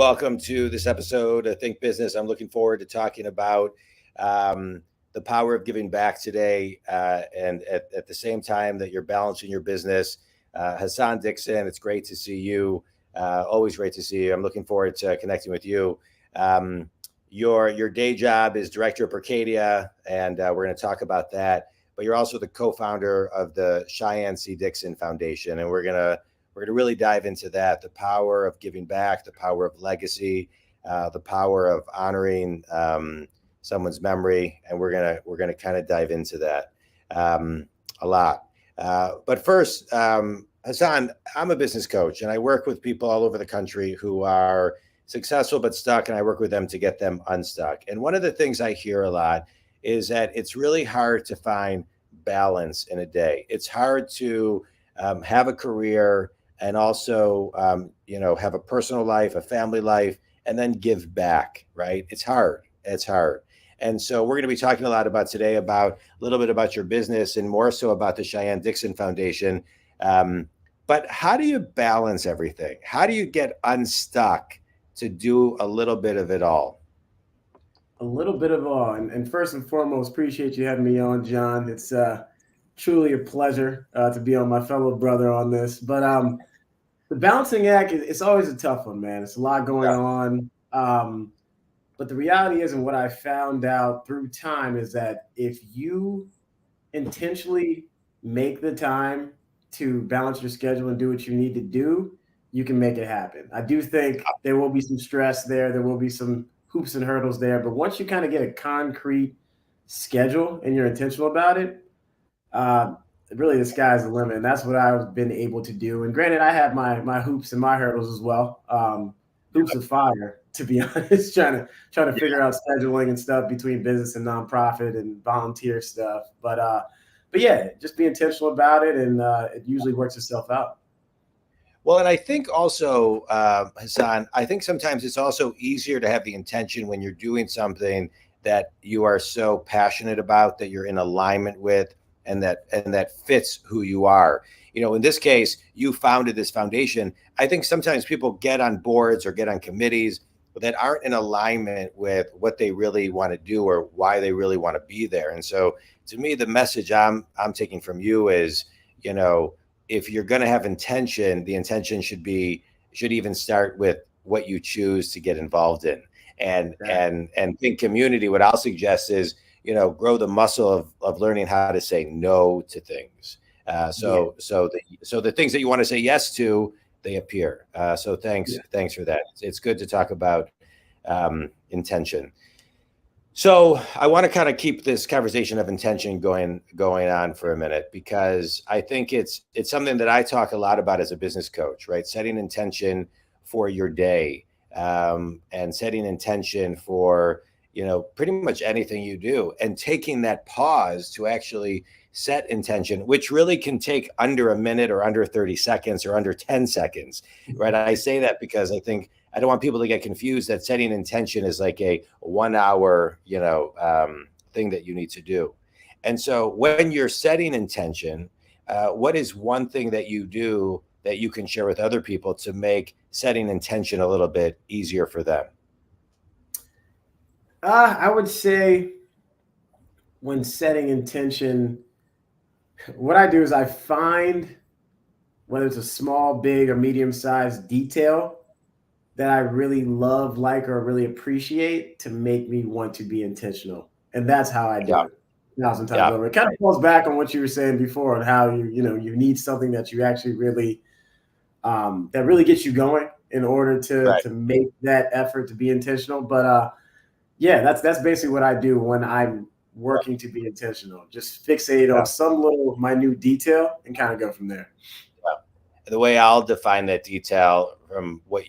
welcome to this episode of Think Business. I'm looking forward to talking about the power of giving back today, and at the same time that you're balancing your business. Hassan Dixon, it's great to see you. Always great to see you. I'm looking forward to connecting with you. Your day job is director of Berkadia, and we're going to talk about that. But you're also the co-founder of the Shiane Dixon Foundation, and we're gonna really dive into that: the power of giving back, the power of legacy, the power of honoring someone's memory, and we're gonna kind of dive into that a lot. But first, Hassan, I'm a business coach, and I work with people all over the country who are successful but stuck, and I work with them to get them unstuck. And one of the things I hear a lot is that it's really hard to find balance in a day. It's hard to have a career and also, have a personal life, a family life, and then give back, right? It's hard. It's hard. And so we're going to be talking a lot about today about a little bit about your business and more so about the Shiane Dixon Foundation. But how do you balance everything? How do you get unstuck to do a little bit of it all? A little bit of all. And first and foremost, appreciate you having me on, John. It's truly a pleasure to be on my fellow brother on this. But the balancing act, it's always a tough one, man. It's a lot going on. But the reality is, and what I found out through time is that if you intentionally make the time to balance your schedule and do what you need to do, you can make it happen. I do think there will be some stress there. There will be some hoops and hurdles there. But once you kind of get a concrete schedule and you're intentional about it, really the sky's the limit. And that's what I've been able to do. And granted, I have my hoops and my hurdles as well. Hoops of fire, to be honest, trying to figure out scheduling and stuff between business and nonprofit and volunteer stuff. But yeah, just be intentional about it, and it usually works itself out. Well, and I think also, Hassan, I think sometimes it's also easier to have the intention when you're doing something that you are so passionate about, that you're in alignment with, and that fits who you are. In this case, you founded this foundation. I think sometimes people get on boards or get on committees that aren't in alignment with what they really want to do or why they really want to be there. And so to me, the message I'm taking from you is, if you're going to have intention, the intention should even start with what you choose to get involved in. And in community, what I'll suggest is, grow the muscle of learning how to say no to things. So the things that you want to say yes to, they appear. So thanks for that. It's good to talk about intention. So I want to kind of keep this conversation of intention going on for a minute, because I think it's something that I talk a lot about as a business coach, right? Setting intention for your day, and setting intention for, pretty much anything you do, and taking that pause to actually set intention, which really can take under a minute or under 30 seconds or under 10 seconds, right? I say that because I don't want people to get confused that setting intention is like a 1 hour, thing that you need to do. And so when you're setting intention, what is one thing that you do that you can share with other people to make setting intention a little bit easier for them? I would say when setting intention, what I do is I find, whether it's a small, big, or medium-sized detail that I really love, like, or really appreciate to make me want to be intentional. And that's how I do it 1,000 times over. It kind of falls back on what you were saying before on how you need something that you actually really, that really gets you going in order to make that effort to be intentional. But that's basically what I do when I'm working to be intentional. Just fixate on some little minute detail and kind of go from there. The way I'll define that detail from what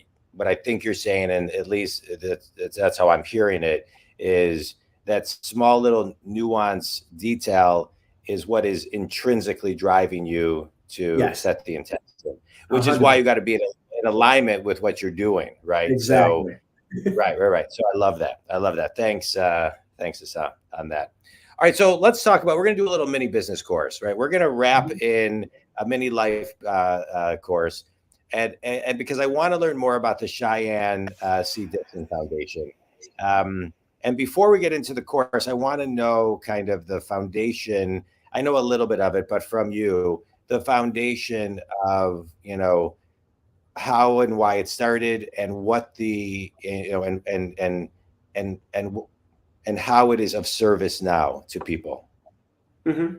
I think you're saying, and at least that's how I'm hearing it, is that small little nuance detail is what is intrinsically driving you to set the intention, which 100%. Is why you got to be in alignment with what you're doing, right? Exactly. So, right. So I love that. Thanks, Hassan, on that. All right, so let's talk about, we're going to do a little mini business course, right? We're going to wrap in a mini life course. and because I want to learn more about the Cheyenne C. Dixon Foundation. And before we get into the course, I want to know kind of the foundation. I know a little bit of it, but from you, the foundation of, how and why it started, and what the, and and how it is of service now to people. Mm-hmm.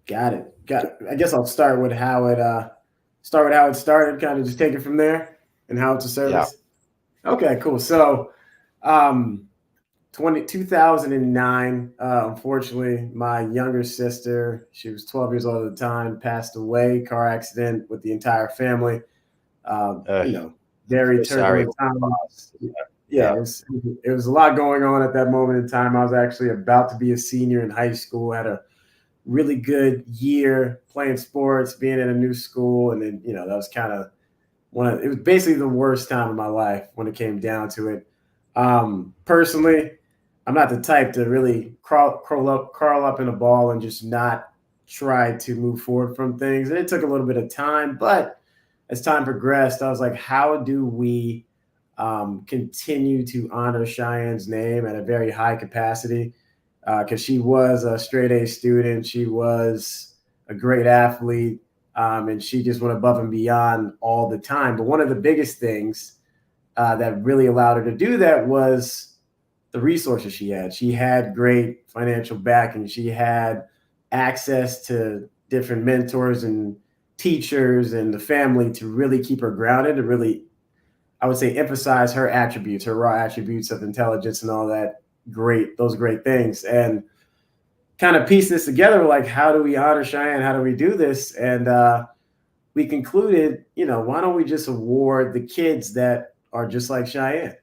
Got it. Got it. I guess I'll start with how it started, kind of just take it from there and how it's a Yeah. service. Okay, cool. So, um, 2009, unfortunately, my younger sister, she was 12 years old at the time, passed away, car accident with the entire family. Uh, Uh, you know, Very so sorry. turbulent times. Yeah, Yeah. it was a lot going on at that moment in time. I was actually about to be a senior in high school, had a really good year playing sports, being in a new school, and then that was kind of it was basically the worst time of my life when it came down to it. Personally, I'm not the type to really curl up in a ball and just not try to move forward from things. And it took a little bit of time, but as time progressed, I was like, how do we continue to honor Cheyenne's name at a very high capacity? Because she was a straight A student, she was a great athlete, and she just went above and beyond all the time. But one of the biggest things that really allowed her to do that was the resources she had. She had great financial backing. She had access to different mentors and teachers and the family to really keep her grounded, to really, I would say, emphasize her attributes, her raw attributes of intelligence and all those great things. And kind of piece this together, like, how do we honor Cheyenne? How do we do this? And we concluded, why don't we just award the kids that are just like Cheyenne,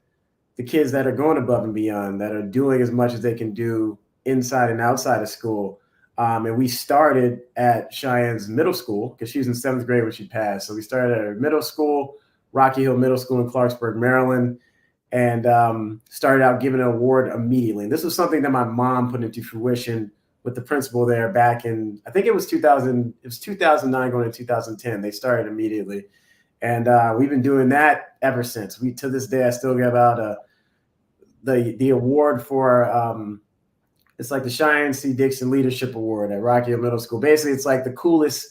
the kids that are going above and beyond, that are doing as much as they can do inside and outside of school. And we started at Cheyenne's middle school because she was in seventh grade when she passed. So we started at her middle school, Rocky Hill Middle School in Clarksburg, Maryland, and started out giving an award immediately. And this was something that my mom put into fruition with the principal there back in, I think it was 2000, it was 2009 going to 2010. They started immediately. And we've been doing that ever since. To this day, I still give out the award for it's like the Shiane C. Dixon Leadership Award at Rocky Hill Middle School. Basically, it's like the coolest,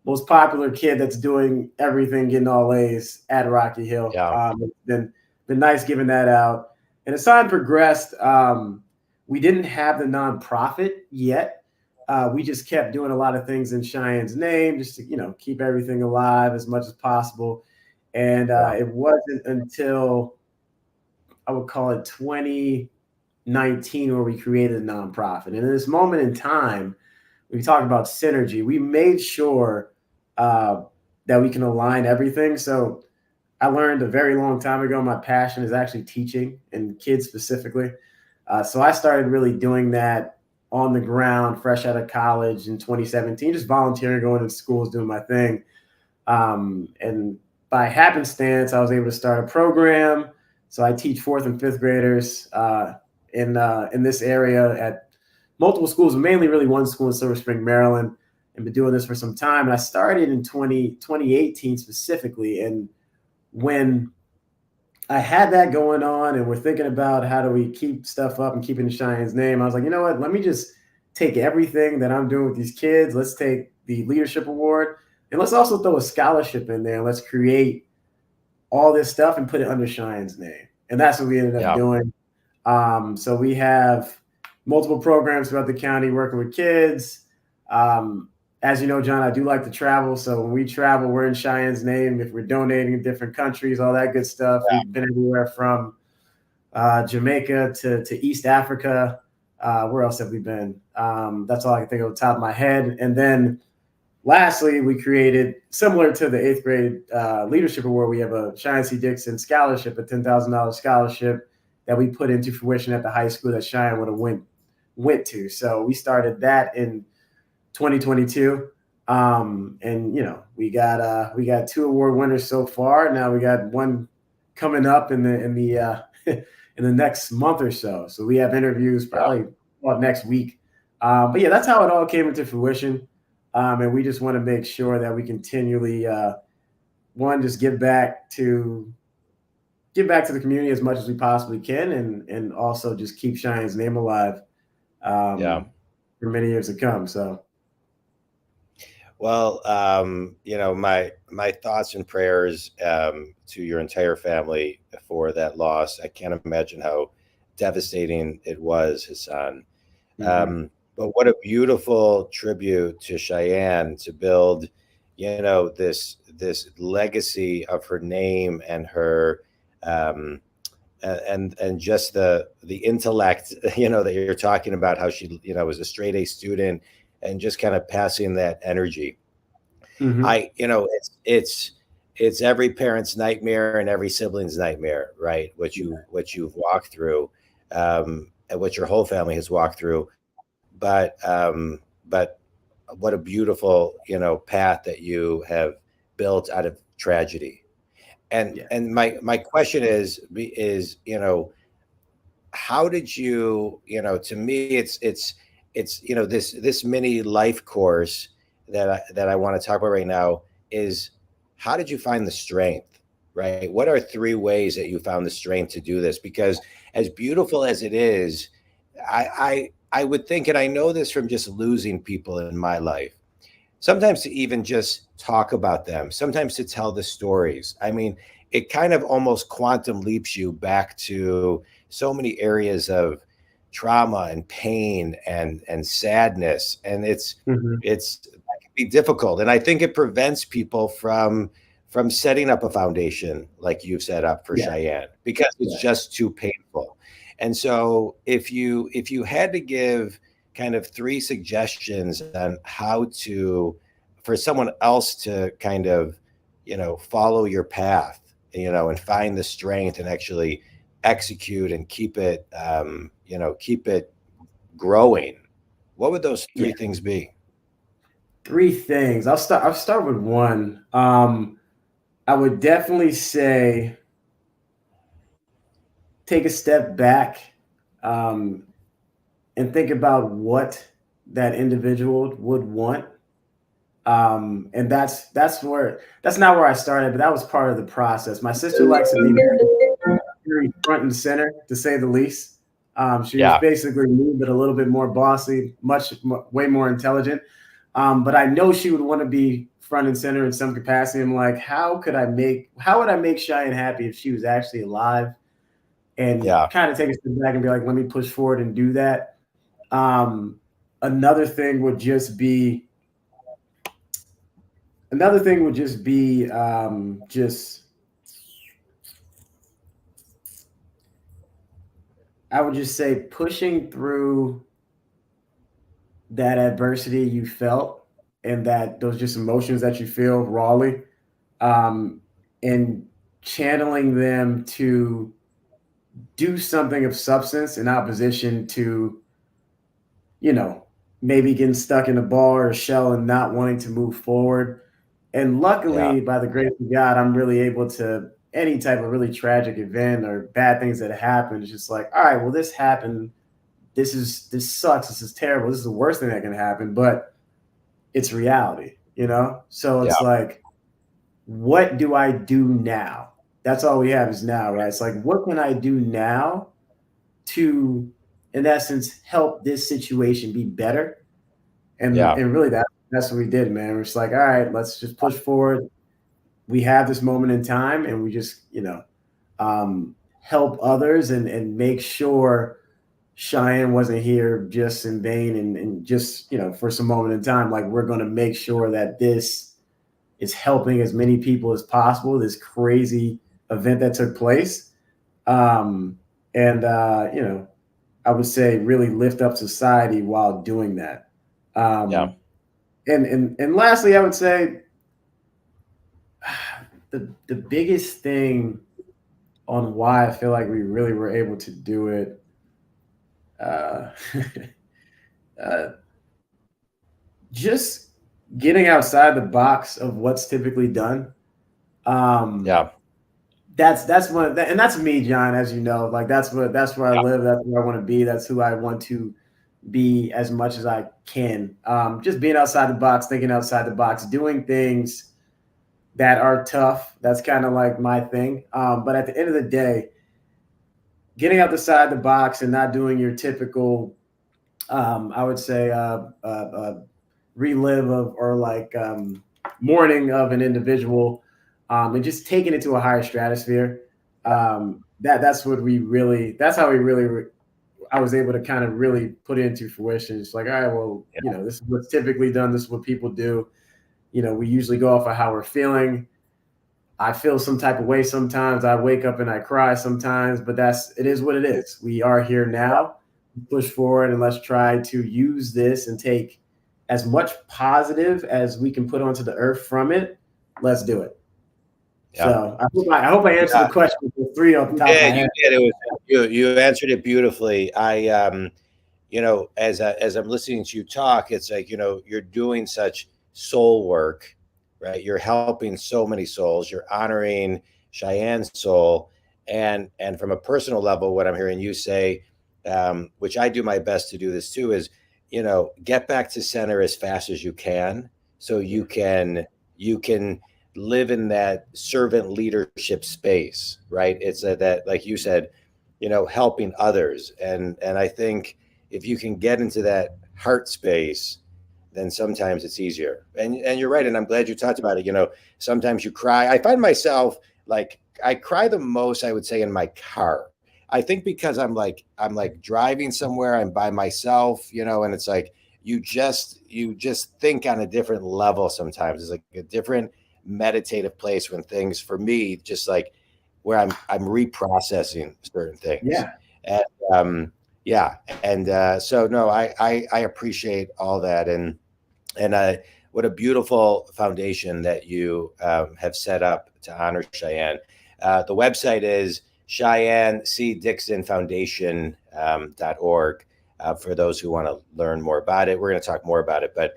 most popular kid that's doing everything, getting all A's at Rocky Hill. Yeah. It's been nice giving that out. And as time progressed, we didn't have the nonprofit yet. We just kept doing a lot of things in Cheyenne's name, just to keep everything alive as much as possible. And it wasn't until I would call it 2019 where we created a nonprofit. And in this moment in time, we talk about synergy. We made sure that we can align everything. So I learned a very long time ago, my passion is actually teaching, and kids specifically. So I started really doing that on the ground, fresh out of college in 2017, just volunteering, going to schools, doing my thing. And by happenstance, I was able to start a program. So I teach fourth and fifth graders in this area at multiple schools, mainly really one school in Silver Spring, Maryland, and been doing this for some time. And I started in 2018 specifically. And when I had that going on and we're thinking about how do we keep stuff up and keeping Cheyenne's name, I was like, you know what, let me just take everything that I'm doing with these kids. Let's take the leadership award and let's also throw a scholarship in there. And let's create all this stuff and put it under Cheyenne's name. And that's what we ended up doing. So we have multiple programs throughout the county working with kids. As you know, John, I do like to travel. So when we travel, we're in Cheyenne's name. If we're donating in different countries, all that good stuff. Yeah. We've been everywhere from Jamaica to East Africa. Where else have we been? That's all I can think of off the top of my head. And then lastly, we created, similar to the 8th grade leadership award, we have a Cheyenne C. Dixon scholarship, a $10,000 scholarship that we put into fruition at the high school that Cheyenne would have went to. So we started that in 2022. And we got 2 award winners so far. Now we got one coming up in the in the next month or so. So we have interviews probably next week. But yeah, that's how it all came into fruition. And we just want to make sure that we continually one, just give back to the community as much as we possibly can, and also just keep Shiane's name alive Yeah. um, for many years to come. So Well, my thoughts and prayers to your entire family for that loss. I can't imagine how devastating it was, Hassan. mhm. But what a beautiful tribute to Cheyenne to build, this legacy of her name and her um, and just the intellect, that you're talking about, how she, was a straight A student, and just kind of passing that energy. Mhm. It's every parent's nightmare and every sibling's nightmare, right? What you've walked through, and what your whole family has walked through. But what a beautiful, path that you have built out of tragedy. And Yeah. and my question is, how did to me, it's this mini life course that I want to talk about right now is, how did you find the strength, right? What are three ways that you found the strength to do this? Because as beautiful as it is, I would think, and I know this from just losing people in my life, sometimes to even just talk about them, sometimes to tell the stories. I mean, it kind of almost quantum leaps you back to so many areas of trauma and pain and sadness, and Mhm. it's that can be difficult, and I think it prevents people from setting up a foundation like you've set up for Yeah. Cheyenne, because it's Yeah. just too painful. And so if you had to give kind of three suggestions on how to, for someone else to kind of, follow your path, and find the strength and actually execute and keep it growing, what would those three Yeah. things be? Three things. I'll start with one. I would definitely say take a step back um, and think about what that individual would want. And that's not where I started, but that was part of the process. My sister likes to be very front and center, to say the least. She was Yeah, basically me, but a little bit more bossy, way more intelligent. But I know she would want to be front and center in some capacity. I'm like, how would I make Cheyenne happy if she was actually alive? And yeah, kind of take a step back and be like, let me push forward and do that. Um, another thing would just be just I would just say pushing through that adversity you felt and that those just emotions that you feel rawly, um, and channeling them to do something of substance in opposition to, you know, maybe getting stuck in a bar or shell and not wanting to move forward. And yeah, luckily, by the grace of God, I'm really able to, any type of really tragic event or bad things that happen, it's just like, all right, well, this happened. This sucks. This is terrible. This is the worst thing that can happen, but it's reality, you know? So yeah, it's like, what do I do now? That's all we have is now, right? It's like, what can I do now to, in essence, help this situation be better? And yeah, and really that's what we did, man. We're just like, all right, let's just push forward. We have this moment in time, and we just, help others and make sure Cheyenne wasn't here just in vain and just, for some moment in time. Like, we're going to make sure that this is helping as many people as possible, this crazy event that took place. Um, and, I would say really lift up society while doing that. yeah, Um, and lastly, I would say the biggest thing on why I feel like we really were able to do it, uh, uh, just getting outside the box of what's typically done. Um, yeah, that's one, and that's me, John. As you know, like that's where I yeah, live. That's where I want to be. That's who I want to be as much as I can. Just being outside the box, thinking outside the box, doing things that are tough. That's kind of like my thing. But at the end of the day, getting outside the box and not doing your typical, I would say, relive of or like mourning of an individual, and just taking it to a higher stratosphere. That's what we really. That's how we really. I was able to kind of really put it into fruition. It's like, all right, well, this is what's typically done. This is what people do. We usually go off of how we're feeling. I feel some type of way sometimes. I wake up and I cry sometimes, but it is what it is. We are here now. Push forward and let's try to use this and take as much positive as we can put onto the earth from it. Let's do it. Yeah. So I hope I answered the question for 3 off the top of my head. You did. You answered it beautifully. As I'm listening to you talk, it's like, you're doing such soul work, right? You're helping so many souls. You're honoring Shiane's soul. And from a personal level, what I'm hearing you say, which I do my best to do this too, is, get back to center as fast as you can. So you can live in that servant leadership space, right? It's that, like you said, helping others. And I think if you can get into that heart space, then sometimes it's easier. And you're right. And I'm glad you talked about it. Sometimes you cry. I find myself like, I cry the most, I would say, in my car. I think because I'm like driving somewhere, I'm by myself, and it's like, you just think on a different level. Sometimes it's like a different meditative place when things, for me, just like where I'm reprocessing certain things. Yeah. And so no, I appreciate all that. And what a beautiful foundation that you have set up to honor Shiane. The website is Shiane C. Dixon Foundation.org for those who want to learn more about it. We're going to talk more about it, but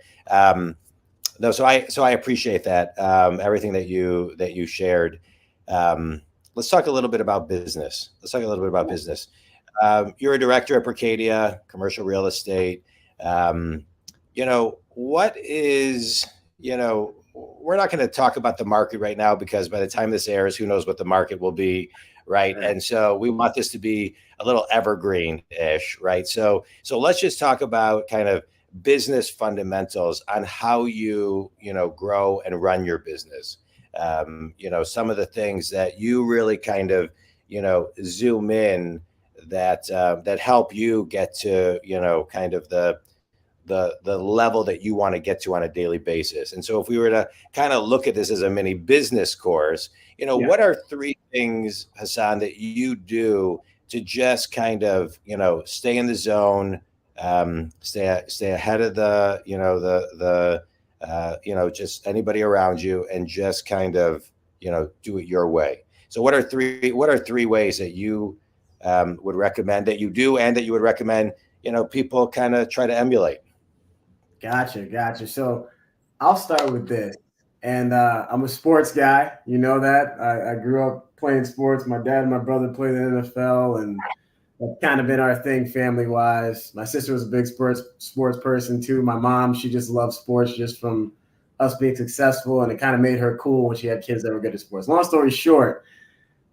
no, so I appreciate that, everything that you shared. Let's talk a little bit about business. You're a director at Berkadia, commercial real estate. What is, we're not going to talk about the market right now, because by the time this airs, who knows what the market will be, right? And so we want this to be a little evergreen-ish, right? So let's just talk about kind of business fundamentals on how you grow and run your business. Some of the things that you really kind of zoom in that help you get to kind of the level that you want to get to on a daily basis. And so if we were to kind of look at this as a mini business course, what are 3 things, Hassan, that you do to just kind of stay in the zone, stay ahead of the just anybody around you, and just kind of do it your way? So what are three ways that you would recommend that you do, and that you would recommend people kind of try to emulate? Gotcha. So I'll start with this. And I'm a sports guy. You know that. I grew up playing sports. My dad and my brother played in the NFL, and that's kind of been our thing family-wise. My sister was a big sports person too. My mom, she just loved sports just from us being successful, and it kind of made her cool when she had kids that were good at sports. Long story short,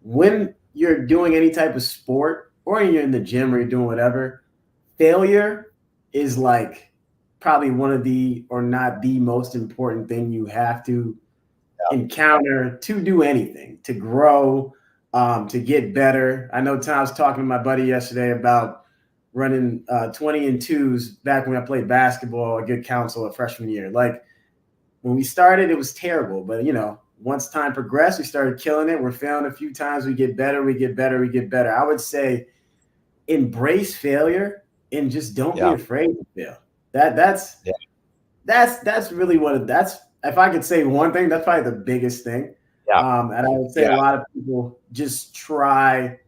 when you're doing any type of sport, or you're in the gym, or you're doing whatever, failure is like probably one of the, or not the most important thing you have to encounter to do anything, to grow, to get better. I know Tom's talking to my buddy yesterday about running 20 and 2s back when I played basketball, a good counsel of freshman year. Like when we started, it was terrible, but once time progressed, we started killing it. We're failing a few times. We get better. I would say embrace failure and just don't be afraid to fail. That's really if I could say one thing, that's probably the biggest thing. And I would say a lot of people just try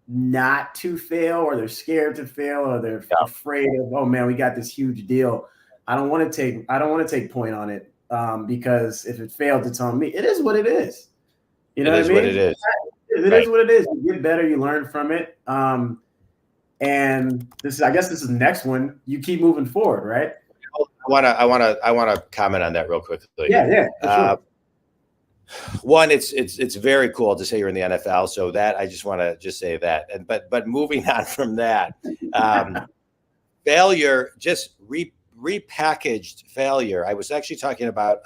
not to fail, or they're scared to fail, or they're afraid of, oh man, we got this huge deal. I don't want to take point on it, because if it failed, it's on me. It is what it is. You know what I mean? It is what it is. You get better, you learn from it. And I guess this is the next one. You keep moving forward, right? I want to comment on that real quickly. Yeah, for sure. One, it's very cool to say you're in the NFL. So that I just want to just say that. And but moving on from that, um, failure, just repackaged failure. I was actually talking about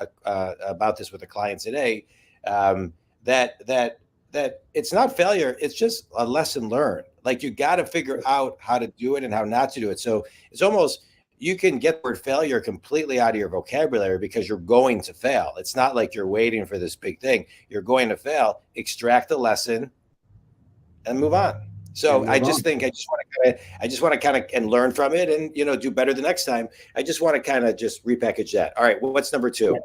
this with a client today. Um, that that that it's not failure; it's just a lesson learned. Like you got to figure out how to do it and how not to do it. So it's almost you can get the word failure completely out of your vocabulary because you're going to fail. It's not like you're waiting for this big thing. You're going to fail. Extract the lesson and move on. So And I move just on. think I just want to kind of and learn from it and do better the next time. I just want to kind of just repackage that. All right, well, what's number Yeah. two?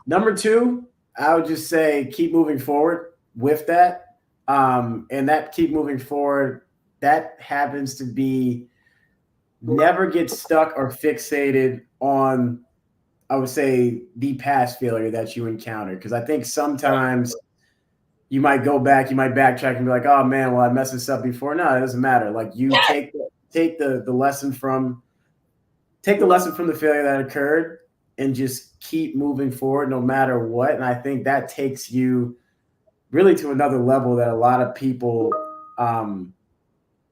Number two, I would just say keep moving forward with that. And that keep moving forward, that happens to be never get stuck or fixated on, I would say, the past failure that you encountered. Because I think sometimes you might go back, you might backtrack and be like, oh man, well, I messed this up before. No, it doesn't matter. Like you take the lesson from the failure that occurred and just keep moving forward no matter what. And I think that takes you really to another level that a lot of people um,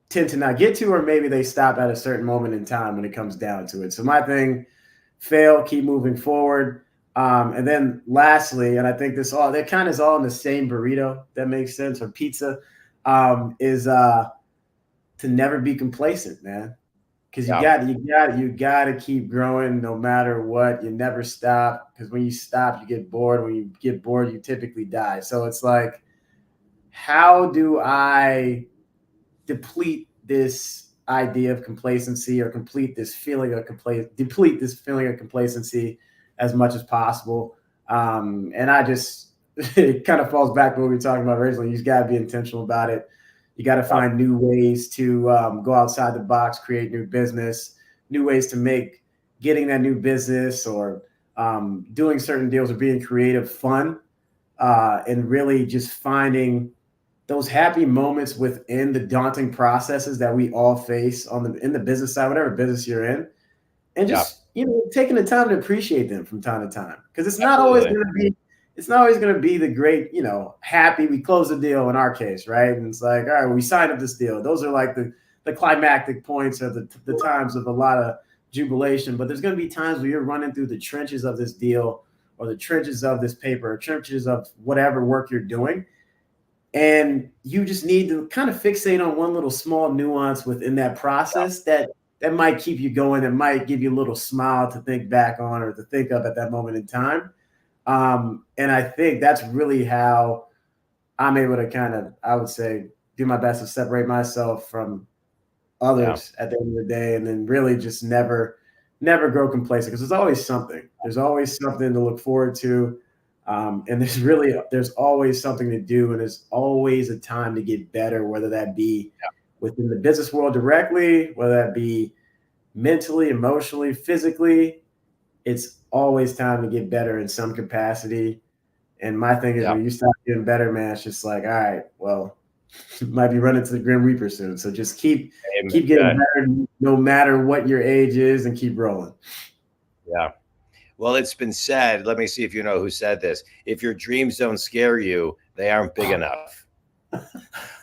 tend to not get to, or maybe they stop at a certain moment in time when it comes down to it. So my thing, fail, keep moving forward. And then lastly, and I think that kind of is all in the same burrito, that makes sense, or pizza, is to never be complacent, man. Because Yeah, you got to keep growing no matter what. You never stop. Because when you stop, you get bored. When you get bored, you typically die. So it's like, how do I deplete this idea of complacency, or deplete this feeling of complacency as much as possible? And I just, it kind of falls back to what we were talking about originally. You just got to be intentional about it. You got to yeah, find new ways to go outside the box, create new business, new ways to make getting that new business, or doing certain deals, or being creative fun, and really just finding those happy moments within the daunting processes that we all face in the business side, whatever business you're in, and yeah, just taking the time to appreciate them from time to time, because absolutely. it's not always going to be the great, happy we close the deal in our case, right? And it's like, all right, we signed up this deal. Those are like the climactic points, or the times of a lot of jubilation. But there's going to be times where you're running through the trenches of this deal, or the trenches of this paper, or trenches of whatever work you're doing, and you just need to kind of fixate on one little small nuance within that process that might keep you going, that might give you a little smile to think back on, or to think of at that moment in time. And I think that's really how I'm able to kind of, I would say, do my best to separate myself from Yeah, others at the end of the day, and then really just never grow complacent, because there's always something to look forward to. And there's always something to do, and there's always a time to get better, whether that be within the business world directly, whether that be mentally, emotionally, physically. It's always time to get better in some capacity. And my thing is, yeah. when you start getting better, man, it's just like, all right, well, you might be running to the Grim Reaper soon. So just keep getting Amen. better, no matter what your age is, and keep rolling. Yeah. Well, it's been said. Let me see if you know who said this. If your dreams don't scare you, they aren't big enough.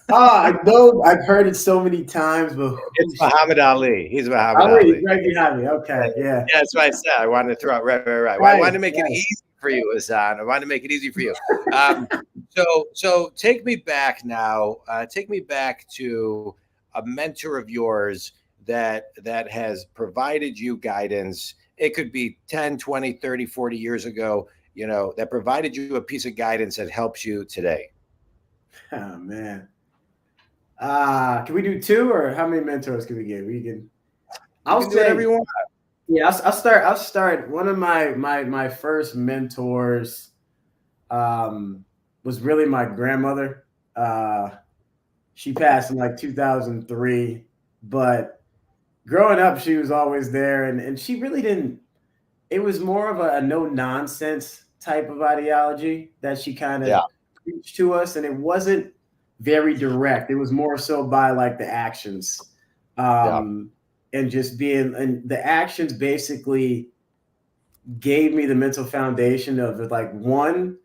I know I've heard it so many times, but It's Muhammad Ali. He's Muhammad Ali Ali. right behind me. Okay, yeah. Yeah, that's what I said. I wanted to throw out right. Well, I Right, wanted to make it right. easy for you, Hassan. I wanted to make it easy for you. Um, so take me back now. Take me back to a mentor of yours that has provided you guidance. It could be 10, 20, 30, 40 years ago, that provided you a piece of guidance that helps you today. Oh man. Can we do two, or how many mentors can we get? You I'll can do whatever say, you want. yeah, I'll start. One of my first mentors was really my grandmother. She passed in like 2003, but growing up, she was always there, and she really didn't. It was more of a no nonsense type of ideology that she kind Yeah, of preached to us, and it wasn't very direct. It was more so by like the actions, yeah, um, and the actions basically gave me the mental foundation of like, one,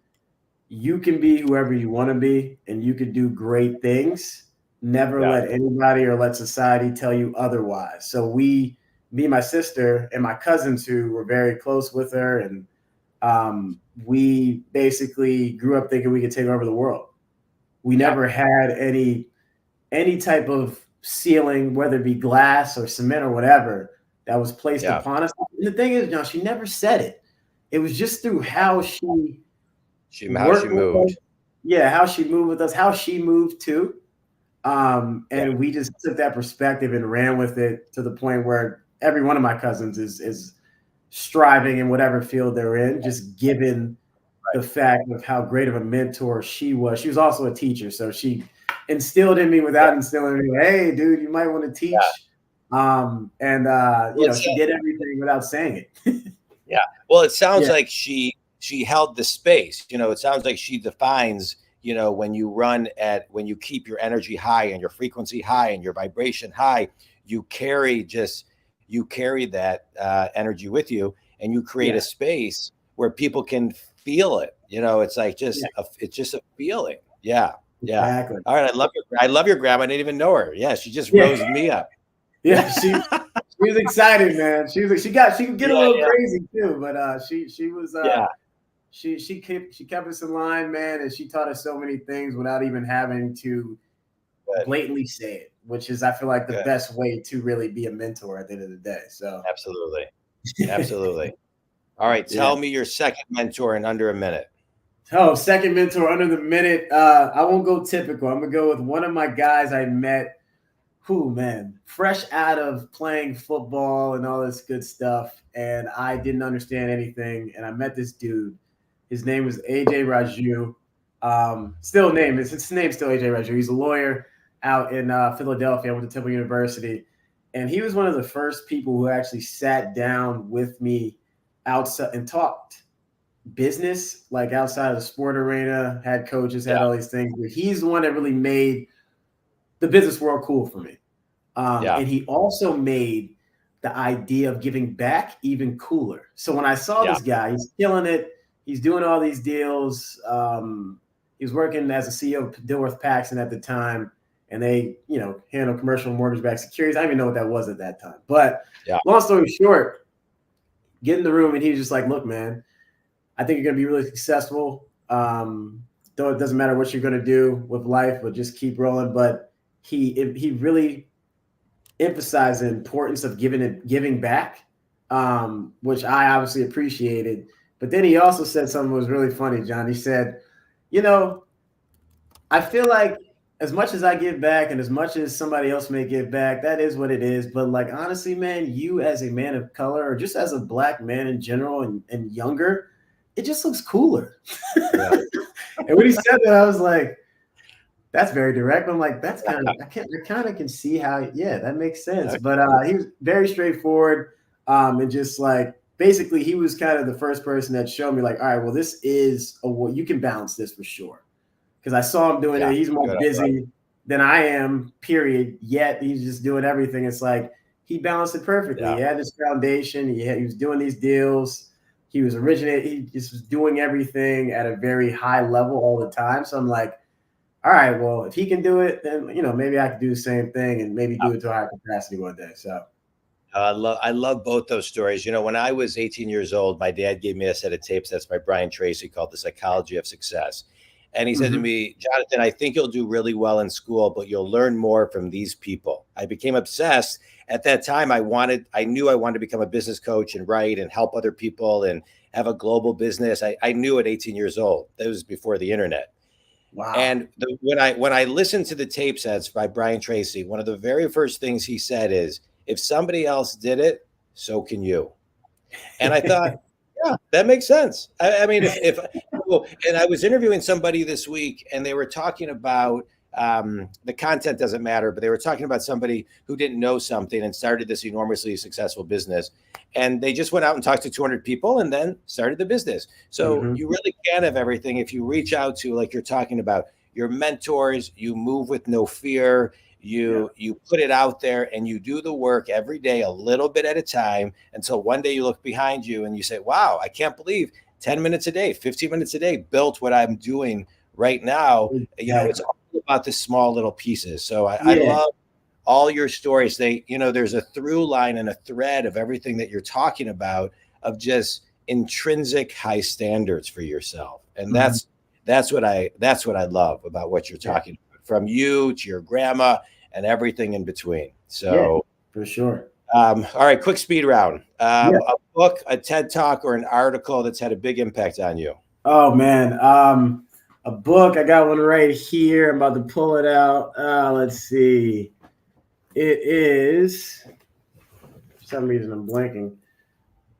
you can be whoever you want to be and you can do great things. Never Yeah. let anybody or let society tell you otherwise. So me, my sister, and my cousins who were very close with her, and we basically grew up thinking we could take over the world. We Yeah. never had any type of ceiling, whether it be glass or cement or whatever, that was placed Yeah. upon us. And the thing is, John, she never said it. It was just through how she How she worked with us. moved. Yeah, how she moved with us, how she moved too. Yeah. And we just took that perspective and ran with it to the point where every one of my cousins is striving in whatever field they're in, just given the fact of how great of a mentor she was. She was also a teacher, so she instilled in me Yeah. without instilling in me, hey, dude, you might want to Yeah. teach. Well, She did everything without saying it. yeah. Well, it sounds Yeah, like she held the space. It sounds like she defines, when you when you keep your energy high and your frequency high and your vibration high, you carry that energy with you, and you create yeah, a space where people can feel it. It's like yeah, it's just a feeling. Yeah. Yeah. exactly. All right. I love your grandma. I didn't even know her. Yeah. She just Yeah, rose me up. yeah. Yeah. She was excited, man. She could get a Yeah. little Yeah. crazy too, but she was Yeah. she kept us in line, man, and she taught us so many things without even having to Good. blatantly say it, which is I feel like the Good. best way to really be a mentor at the end of the day. So Absolutely. Absolutely. All right. yeah. Tell me your second mentor in under a minute. Oh, second mentor under the minute. I won't go typical. I'm gonna go with one of my guys I met who, man, fresh out of playing football and all this good stuff. And I didn't understand anything. And I met this dude. His name was AJ Raju. His name's still AJ Raju. He's a lawyer out in Philadelphia. I went to Temple University. And he was one of the first people who actually sat down with me outside and talked business, like outside of the sport arena, had coaches, had Yeah. all these things. But he's the one that really made the business world cool for me. Yeah. And he also made the idea of giving back even cooler. So when I saw Yeah. this guy, he's killing it. He's doing all these deals. He was working as a CEO of Dilworth Paxson at the time, and they, handle commercial mortgage-backed securities. I didn't even know what that was at that time. But Yeah. long story short, get in the room, and he was just like, "Look, man, I think you're going to be really successful. Though it doesn't matter what you're going to do with life, but just keep rolling." But he really emphasized the importance of giving back, which I obviously appreciated. But then he also said something that was really funny, John. He said, "You know, I feel like as much as I give back and as much as somebody else may give back, that is what it is. But like honestly, man, you as a man of color or just as a black man in general and younger, it just looks cooler." Yeah. And when he said that, I was like, that's very direct. I'm like, that's kind of I kind of can see how, yeah, that makes sense. Okay. But he was very straightforward. And just like basically he was kind of the first person that showed me like, all right, well, this is you can balance this for sure. Because I saw him doing Yeah. it. He's more Good. busy than I am, period. Yet he's just doing everything. It's like he balanced it perfectly. Yeah. He had this foundation. He was doing these deals. He was originating. He just was doing everything at a very high level all the time. So I'm like, all right, well, if he can do it, then maybe I could do the same thing and maybe do it to a higher capacity one day. So I love both those stories. When I was 18 years old, my dad gave me a set of tapes that's by Brian Tracy called The Psychology of Success. And he said to me, Jonathan, I think you'll do really well in school, but you'll learn more from these people. I became obsessed. At that time, I knew I wanted to become a business coach and write and help other people and have a global business. I knew at 18 years old. That was before the internet. wow. And when I listened to the tape sets by Brian Tracy, one of the very first things he said is, if somebody else did it, so can you. And I thought, yeah, that makes sense. I mean, if and I was interviewing somebody this week, and they were talking about the content doesn't matter, but they were talking about somebody who didn't know something and started this enormously successful business, and they just went out and talked to 200 people and then started the business. So you really can have everything if you reach out to, like you're talking about, your mentors. You move with no fear. You put it out there and you do the work every day, a little bit at a time, until one day you look behind you and you say, wow, I can't believe 10 minutes a day, 15 minutes a day built what I'm doing right now. It's all about the small little pieces. So I love all your stories. There's a through line and a thread of everything that you're talking about, of just intrinsic high standards for yourself. And that's what I love about what you're talking about, from you to your grandma and everything in between. So for sure. All right, quick speed round. A book, a TED Talk, or an article that's had a big impact on you? Oh man, a book. I got one right here. I'm about to pull it out. Let's see. It is. For some reason, I'm blanking.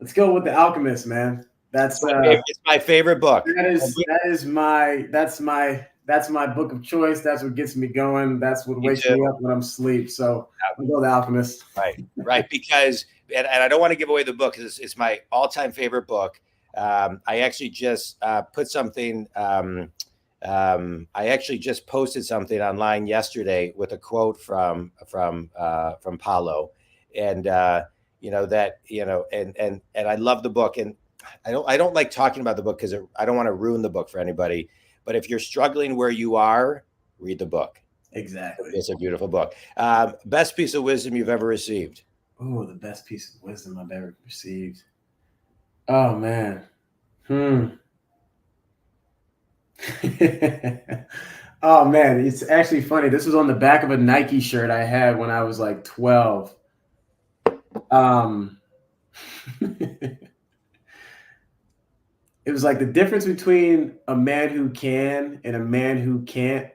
Let's go with The Alchemist, man. It's my favorite book. That's my book of choice. That's what gets me going. That's what wakes me up when I'm asleep. So I'll go The Alchemist. Right. Because, and I don't want to give away the book because it's my all-time favorite book. I actually just put something. I actually just posted something online yesterday with a quote from Paulo, and and I love the book, and I don't like talking about the book because I don't want to ruin the book for anybody. But if you're struggling where you are, read the book. Exactly. It's a beautiful book. Best piece of wisdom you've ever received? Oh, the best piece of wisdom I've ever received. Oh man. Oh man, it's actually funny. This was on the back of a Nike shirt I had when I was like 12. It was like the difference between a man who can and a man who can't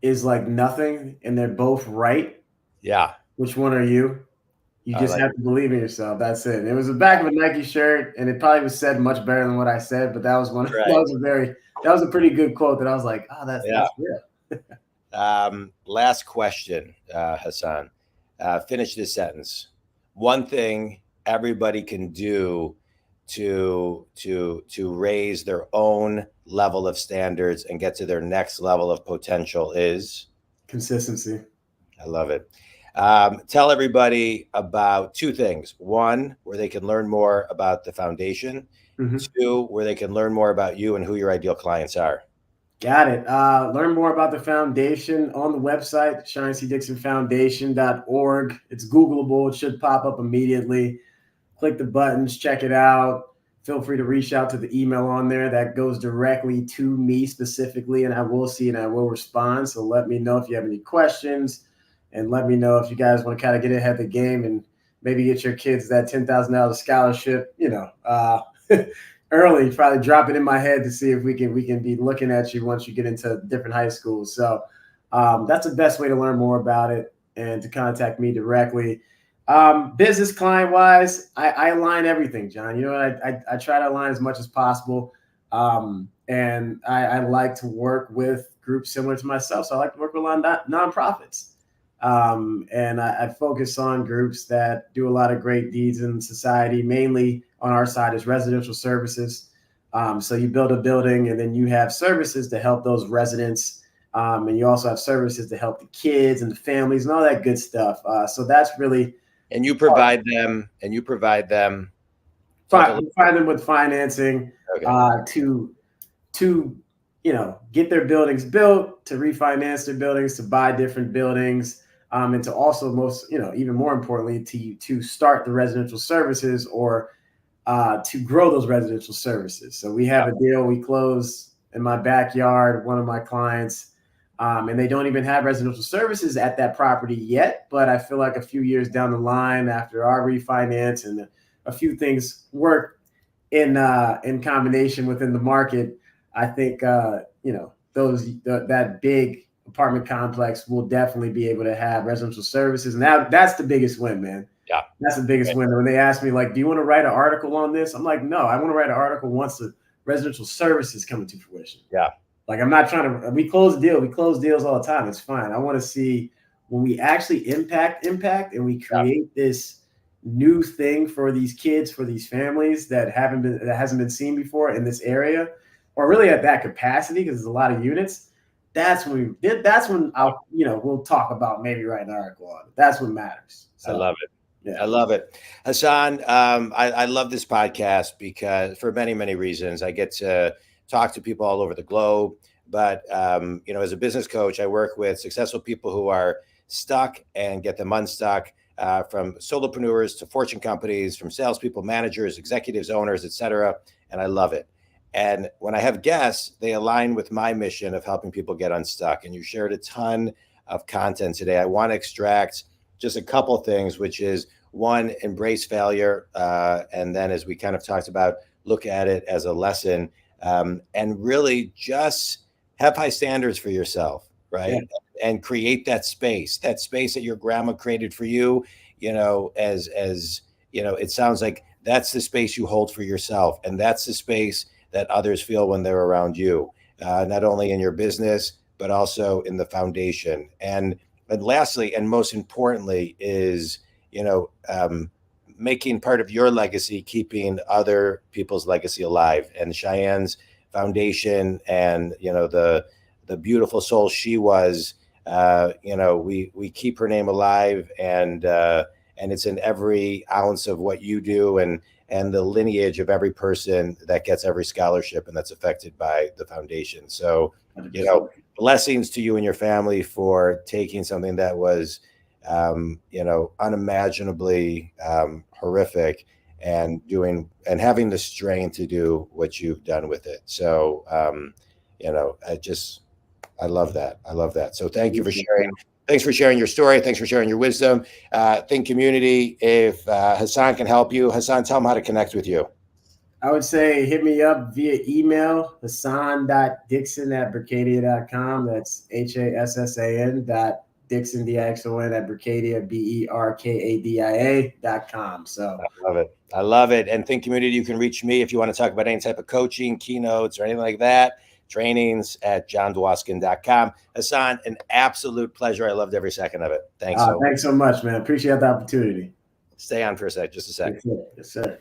is like nothing, and they're both right. Yeah. Which one are you? You just have to believe in yourself. That's it. It was the back of a Nike shirt, and it probably was said much better than what I said, but that was one. That was a pretty good quote that I was like, oh, that's real. Last question, Hassan. Finish this sentence. One thing everybody can do to raise their own level of standards and get to their next level of potential is consistency. I love it. Tell everybody about two things. One, where they can learn more about the foundation. Two, where they can learn more about you and who your ideal clients are. Got it. Learn more about the foundation on the website, ShianeCDixonFoundation.org. It's Googleable. It should pop up immediately. Click the buttons, check it out. Feel free to reach out to the email on there that goes directly to me specifically, and I will see and I will respond. So let me know if you have any questions, and let me know if you guys want to kind of get ahead of the game and maybe get your kids that $10,000 scholarship, early. Probably drop it in my head to see if we can be looking at you once you get into different high schools. So that's the best way to learn more about it and to contact me directly. Business client wise, I align everything, John. I try to align as much as possible. And I like to work with groups similar to myself. So I like to work with a lot of nonprofits. And I focus on groups that do a lot of great deeds in society. Mainly on our side is residential services. So you build a building and then you have services to help those residents. And you also have services to help the kids and the families and all that good stuff. So that's really. And you provide them. Provide them with financing to get their buildings built, to refinance their buildings, to buy different buildings, and to also even more importantly, to start the residential services or to grow those residential services. So we have a deal we close in my backyard, one of my clients. And they don't even have residential services at that property yet. But I feel like a few years down the line, after our refinance and a few things work in combination within the market, I think that big apartment complex will definitely be able to have residential services, and that's the biggest win, man. Yeah, that's the biggest win. When they ask me, like, do you want to write an article on this? I'm like, no, I want to write an article once the residential services come into fruition. Yeah. Like, I'm not trying to, we close deals all the time. It's fine. I want to see when we actually impact and we create this new thing for these kids, for these families that hasn't been seen before in this area, or really at that capacity, because there's a lot of units. That's when we'll talk about maybe writing an article on it. That's what matters. So, I love it. Yeah. I love it. Hassan, I love this podcast because for many, many reasons. I get to talk to people all over the globe. But, as a business coach, I work with successful people who are stuck and get them unstuck, from solopreneurs to fortune companies, from salespeople, managers, executives, owners, et cetera. And I love it. And when I have guests, they align with my mission of helping people get unstuck. And you shared a ton of content today. I want to extract just a couple things, which is one, embrace failure. And then, as we kind of talked about, look at it as a lesson, and really just have high standards for yourself, Yeah. right? And create that space that your grandma created for you, it sounds like that's the space you hold for yourself. And that's the space that others feel when they're around you, not only in your business, but also in the foundation. And lastly, and most importantly, is you know, making part of your legacy, keeping other people's legacy alive. And Cheyenne's foundation, and the beautiful soul she was. We keep her name alive, and it's in every ounce of what you do, and the lineage of every person that gets every scholarship and that's affected by the foundation. So, 100%. blessings to you and your family for taking something that was unimaginably horrific, and having the strength to do what you've done with it. So, I love that. I love that. So thank you for sharing. Thanks for sharing your story. Thanks for sharing your wisdom. Think community, if Hassan can help you, Hassan, tell him how to connect with you. I would say hit me up via email, Hassan.Dixon@Berkadia.com. That's HASSAN. Dixon at Berkadia, BERKADIA.com. So I love it. I love it. And Think community, you can reach me if you want to talk about any type of coaching, keynotes, or anything like that. Trainings at johndwoskin.com. Hassan, an absolute pleasure. I loved every second of it. Thanks thanks so much, man. Appreciate the opportunity. Stay on for a sec, just a second. Yes, sir.